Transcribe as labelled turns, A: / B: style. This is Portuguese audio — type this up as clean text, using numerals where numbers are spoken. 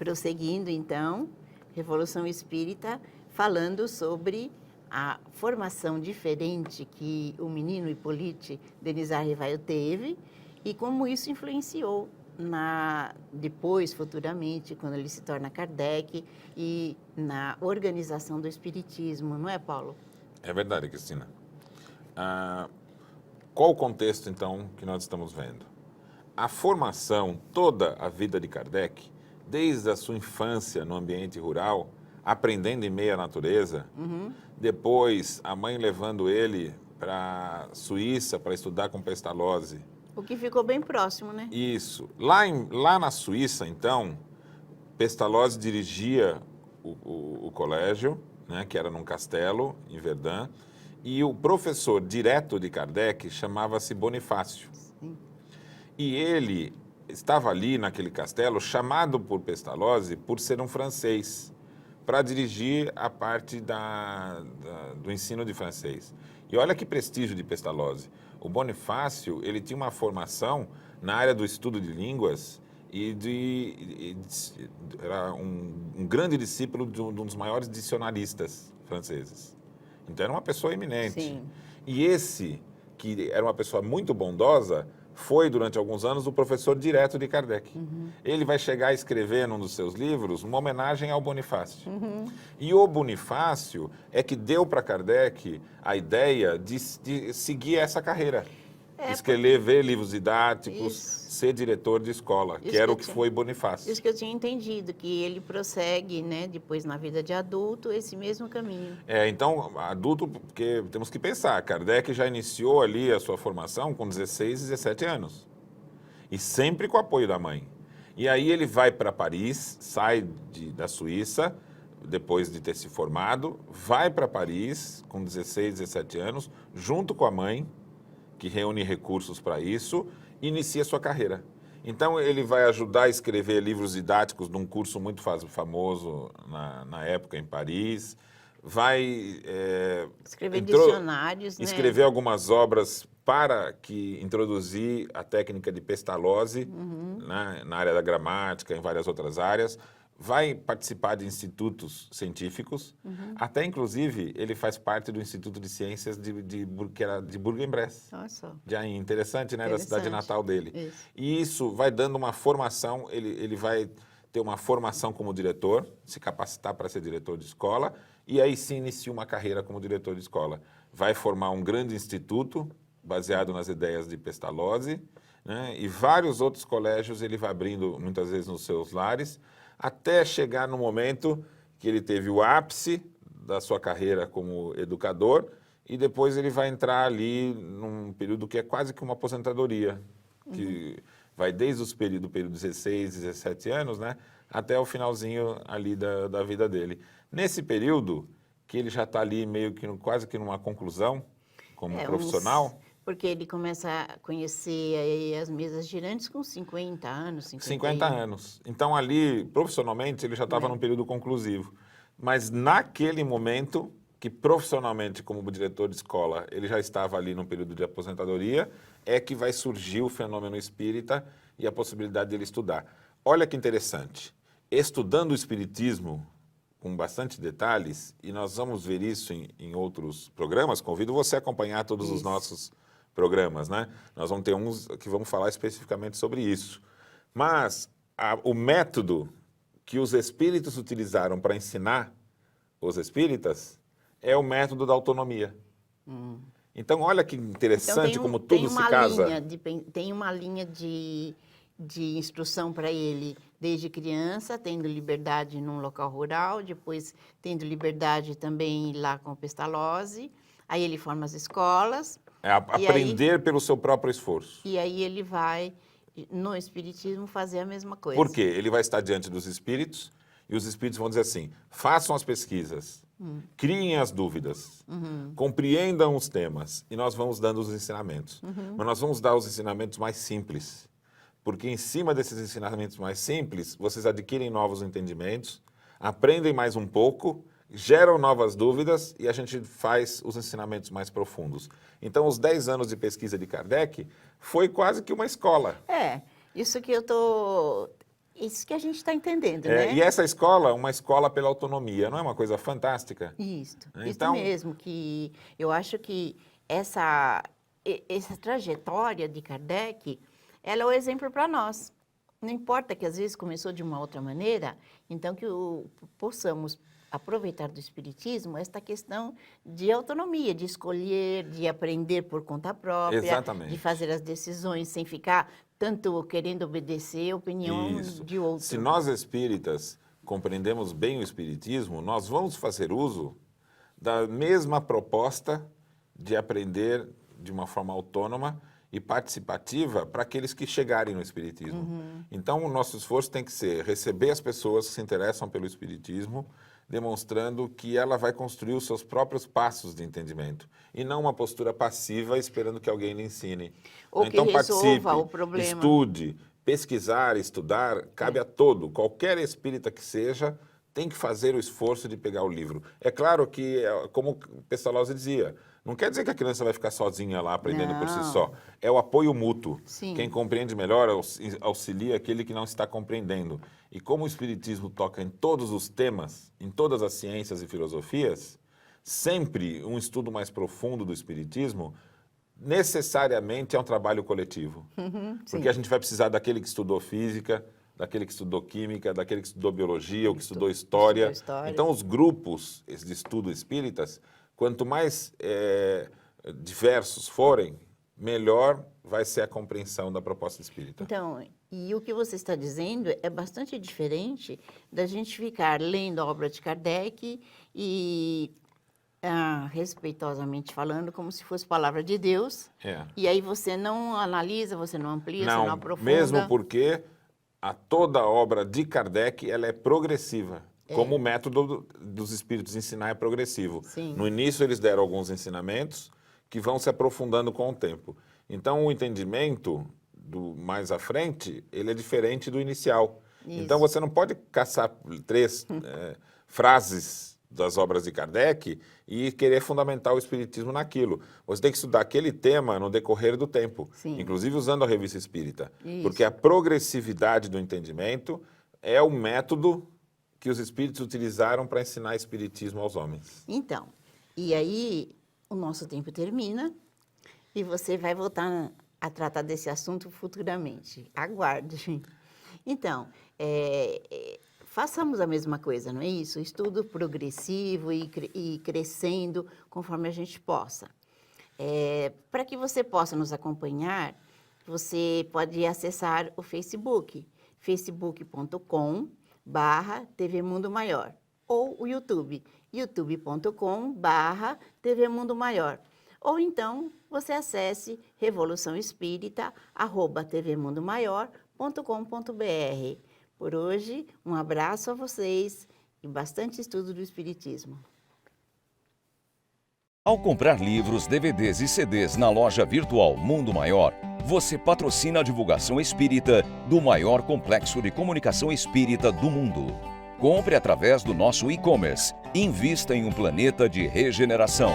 A: prosseguindo, então, Revolução Espírita, falando sobre a formação diferente que o menino Hippolyte Denisard Rivail teve e como isso influenciou depois, futuramente, quando ele se torna Kardec e na organização do Espiritismo, não é, Paulo?
B: É verdade, Cristina. Qual o contexto, então, que nós estamos vendo? A formação, toda a vida de Kardec, desde a sua infância no ambiente rural, aprendendo em meio à natureza, depois a mãe levando ele para a Suíça para estudar com Pestalozzi.
A: O que ficou bem próximo, né?
B: Isso. Lá na Suíça, então, Pestalozzi dirigia o colégio, né, que era num castelo, em Verdun, e o professor direto de Kardec chamava-se Bonifácio.
A: Sim.
B: E ele estava ali naquele castelo, chamado por Pestalozzi por ser um francês, para dirigir a parte do ensino de francês. E olha que prestígio de Pestalozzi. O Bonifácio, ele tinha uma formação na área do estudo de línguas era um grande discípulo de um dos maiores dicionaristas franceses. Então era uma pessoa eminente.
A: Sim.
B: E esse, que era uma pessoa muito bondosa, foi, durante alguns anos, o professor direto de Kardec. Ele vai chegar a escrever num dos seus livros uma homenagem ao Bonifácio. E o Bonifácio é que deu para Kardec a ideia de seguir essa carreira. Escrever livros didáticos, ser diretor de escola, que era o que foi Bonifácio.
A: Isso que eu tinha entendido, que ele prossegue, né, depois na vida de adulto, esse mesmo caminho.
B: Então, adulto, porque temos que pensar, Kardec já iniciou ali a sua formação com 16, 17 anos. E sempre com o apoio da mãe. E aí ele vai para Paris, sai da Suíça, depois de ter se formado, vai para Paris com 16, 17 anos, junto com a mãe, que reúne recursos para isso, e inicia sua carreira. Então, ele vai ajudar a escrever livros didáticos de um curso muito famoso na época em Paris, vai
A: escrever dicionários,
B: escrever algumas obras para introduzir a técnica de Pestalozzi, né, na área da gramática, em várias outras áreas. Vai participar de institutos científicos, até inclusive ele faz parte do Instituto de Ciências que era de Bourg-en-Bresse.
A: Olha só.
B: De Ain, interessante, né? Da cidade natal dele.
A: Isso.
B: E isso vai dando uma formação, ele vai ter uma formação como diretor, se capacitar para ser diretor de escola, e aí sim inicia uma carreira como diretor de escola. Vai formar um grande instituto, baseado nas ideias de Pestalozzi, né? E vários outros colégios ele vai abrindo, muitas vezes nos seus lares, até chegar no momento que ele teve o ápice da sua carreira como educador e depois ele vai entrar ali num período que é quase que uma aposentadoria, que vai desde o período 16, 17 anos, né, até o finalzinho ali da vida dele. Nesse período, que ele já está ali meio que quase que numa conclusão como profissional...
A: Porque ele começa a conhecer aí as mesas girantes com 50 anos,
B: 50 anos. Então, ali, profissionalmente, ele já estava num período conclusivo. Mas, naquele momento, que profissionalmente, como diretor de escola, ele já estava ali num período de aposentadoria, é que vai surgir o fenômeno espírita e a possibilidade dele estudar. Olha que interessante. Estudando o espiritismo com bastante detalhes, e nós vamos ver isso em outros programas, convido você a acompanhar todos os nossos programas, né? Nós vamos ter uns que vamos falar especificamente sobre isso. Mas o método que os espíritos utilizaram para ensinar os espíritas é o método da autonomia. Então, olha que interessante como tudo se casa.
A: Tem uma linha de instrução para ele, desde criança, tendo liberdade num local rural, depois tendo liberdade também lá com o Pestalozzi, aí ele forma as escolas...
B: aprender pelo seu próprio esforço.
A: E aí ele vai, no Espiritismo, fazer a mesma coisa.
B: Por quê? Ele vai estar diante dos espíritos e os espíritos vão dizer assim, façam as pesquisas, criem as dúvidas, compreendam os temas e nós vamos dando os ensinamentos. Mas nós vamos dar os ensinamentos mais simples, porque em cima desses ensinamentos mais simples, vocês adquirem novos entendimentos, aprendem mais um pouco, geram novas dúvidas e a gente faz os ensinamentos mais profundos. Então, os 10 anos de pesquisa de Kardec foi quase que uma escola.
A: Isso que eu estou Isso que a gente está entendendo, né?
B: E essa escola, uma escola pela autonomia, não é uma coisa fantástica?
A: Isso
B: Então,
A: mesmo, que eu acho que essa trajetória de Kardec, ela é o exemplo para nós. Não importa que às vezes começou de uma outra maneira, então que possamos aproveitar do Espiritismo esta questão de autonomia, de escolher, de aprender por conta própria,
B: exatamente.
A: de fazer as decisões sem ficar tanto querendo obedecer a opinião de outro.
B: Se nós espíritas compreendemos bem o Espiritismo, nós vamos fazer uso da mesma proposta de aprender de uma forma autônoma e participativa para aqueles que chegarem no Espiritismo. Então, o nosso esforço tem que ser receber as pessoas que se interessam pelo Espiritismo, demonstrando que ela vai construir os seus próprios passos de entendimento e não uma postura passiva esperando que alguém lhe ensine.
A: Ou
B: então,
A: que resolva
B: participe,
A: o problema.
B: estude, pesquisar, estudar, cabe a todo. Qualquer espírita que seja, tem que fazer o esforço de pegar o livro. É claro que, como o Pestalozzi dizia, não quer dizer que a criança vai ficar sozinha lá aprendendo por si só. É o apoio mútuo.
A: Sim.
B: Quem compreende melhor auxilia aquele que não está compreendendo. E como o Espiritismo toca em todos os temas, em todas as ciências e filosofias, sempre um estudo mais profundo do Espiritismo necessariamente é um trabalho coletivo. Porque a gente vai precisar daquele que estudou física, daquele que estudou química, daquele que estudou biologia, ou que estudou história. Então, os grupos de estudo espíritas, quanto mais diversos forem, melhor vai ser a compreensão da proposta espírita.
A: Então, e o que você está dizendo é bastante diferente da gente ficar lendo a obra de Kardec e, respeitosamente falando, como se fosse palavra de Deus. E aí você não analisa, você não amplia, você não aprofunda.
B: Mesmo porque toda a obra de Kardec ela é progressiva. Como o método dos espíritos ensinar é progressivo.
A: Sim.
B: No início, eles deram alguns ensinamentos que vão se aprofundando com o tempo. Então, o entendimento mais à frente, ele é diferente do inicial.
A: Isso.
B: Então, você não pode caçar 3 frases das obras de Kardec e querer fundamentar o espiritismo naquilo. Você tem que estudar aquele tema no decorrer do tempo,
A: Sim.
B: inclusive usando a Revista Espírita.
A: Isso.
B: Porque a progressividade do entendimento é o método que os espíritos utilizaram para ensinar espiritismo aos homens.
A: Então, e aí o nosso tempo termina e você vai voltar a tratar desse assunto futuramente. Aguarde. Então, façamos a mesma coisa, não é isso? Estudo progressivo e crescendo conforme a gente possa. Para que você possa nos acompanhar, você pode acessar o Facebook, facebook.com/TV Mundo Maior, ou o YouTube, youtube.com/TV Mundo Maior. Ou então, você acesse revoluçãoespírita@tvmundomaior.com.br. Por hoje, um abraço a vocês e bastante estudo do Espiritismo.
C: Ao comprar livros, DVDs e CDs na loja virtual Mundo Maior, você patrocina a divulgação espírita do maior complexo de comunicação espírita do mundo. Compre através do nosso e-commerce e invista em um planeta de regeneração.